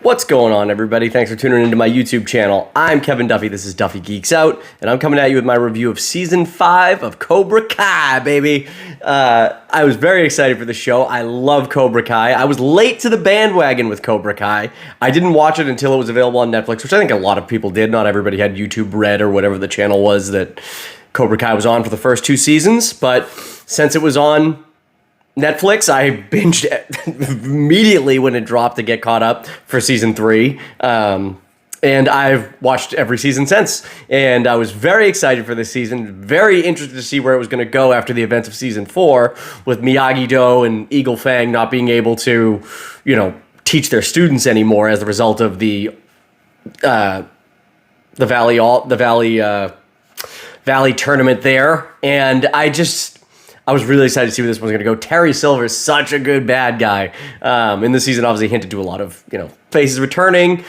What's going on, everybody? Thanks for tuning into my YouTube channel. I'm Kevin Duffey. This is Duffey Geeks Out, and I'm coming at you with my review of Season 5 of Cobra Kai, baby. I was very excited for the show. I love Cobra Kai. I was late to the bandwagon with Cobra Kai. I didn't watch it until it was available on Netflix, which I think a lot of people did. Not everybody had YouTube Red or whatever the channel was that Cobra Kai was on for the first 2 seasons, but since it was on Netflix, I binged it immediately when it dropped to get caught up for season 3. And I've watched every season since. And I was very excited for this season, very interested to see where it was going to go after the events of season 4, with Miyagi-Do and Eagle Fang not being able to, teach their students anymore as a result of the Valley tournament there. And I was really excited to see where this one's going to go. Terry Silver is such a good bad guy. In this season, obviously hinted to a lot of, faces returning.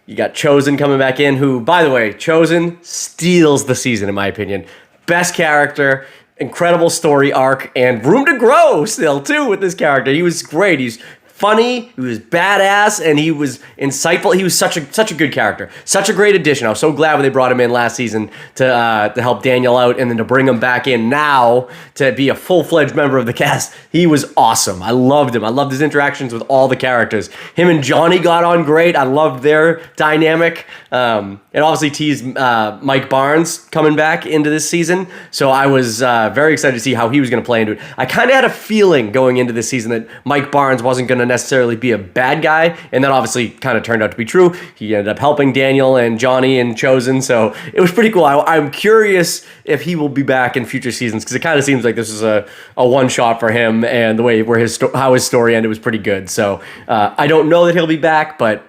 You got Chosen coming back in, who, by the way, Chosen steals the season, in my opinion. Best character, incredible story arc, and room to grow still, too, with this character. He was great. He's funny, he was badass, and he was insightful. He was such a good character. Such a great addition. I was so glad when they brought him in last season to help Daniel out, and then to bring him back in now to be a full-fledged member of the cast. He was awesome. I loved him. I loved his interactions with all the characters. Him and Johnny got on great. I loved their dynamic. It obviously teased Mike Barnes coming back into this season, so I was very excited to see how he was going to play into it. I kind of had a feeling going into this season that Mike Barnes wasn't going to necessarily be a bad guy, and that obviously kind of turned out to be true. He ended up helping Daniel and Johnny and Chosen, so it was pretty cool. I'm curious if he will be back in future seasons, because it kind of seems like this is a one-shot for him, and the way where how his story ended was pretty good. So I don't know that he'll be back, but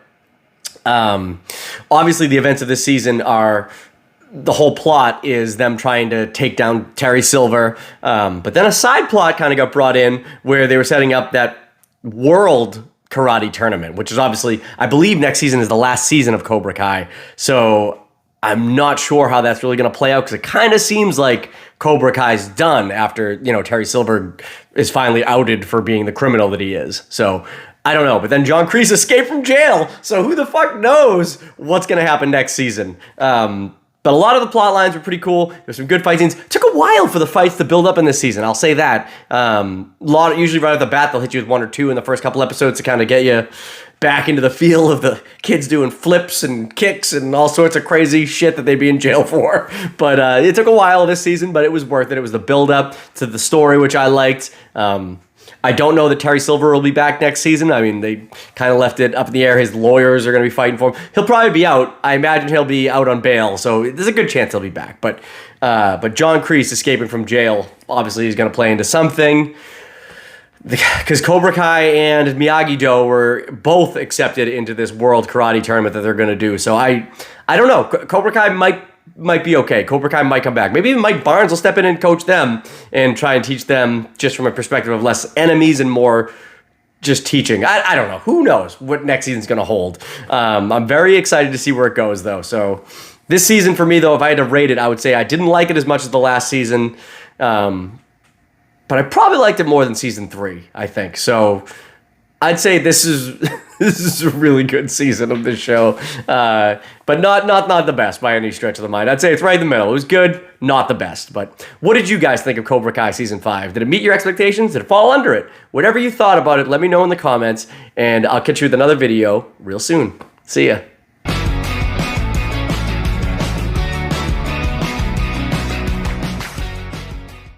obviously the events of this season are, the whole plot is them trying to take down Terry Silver, but then a side plot kind of got brought in where they were setting up that world karate tournament, which is obviously, I believe next season is the last season of Cobra Kai, so I'm not sure how that's really going to play out, because it kind of seems like Cobra Kai's done after, Terry Silver is finally outed for being the criminal that he is. So I don't know, but then John Kreese escaped from jail, so who the fuck knows what's going to happen next season. But a lot of the plot lines were pretty cool. There's some good fight scenes. It took a while for the fights to build up in this season, I'll say that. Usually right off the bat, they'll hit you with 1 or 2 in the first couple episodes to kind of get you back into the feel of the kids doing flips and kicks and all sorts of crazy shit that they'd be in jail for. But it took a while this season, but it was worth it. It was the build-up to the story, which I liked. I don't know that Terry Silver will be back next season. I mean, they kind of left it up in the air. His lawyers are going to be fighting for him. He'll probably be out. I imagine he'll be out on bail, so there's a good chance he'll be back. But John Kreese escaping from jail, obviously he's going to play into something, because Cobra Kai and Miyagi-Do were both accepted into this world karate tournament that they're going to do. So I don't know. Cobra Kai might be okay. Cobra Kai might come back. Maybe even Mike Barnes will step in and coach them and try and teach them just from a perspective of less enemies and more just teaching. I don't know. Who knows what next season's going to hold. I'm very excited to see where it goes, though. So this season for me, though, if I had to rate it, I would say I didn't like it as much as the last season. But I probably liked it more than season 3, I think. So I'd say this is this is a really good season of this show, but not the best by any stretch of the mind. I'd say it's right in the middle. It was good, not the best. But what did you guys think of Cobra Kai season 5? Did it meet your expectations? Did it fall under it? Whatever you thought about it, let me know in the comments, and I'll catch you with another video real soon. See ya.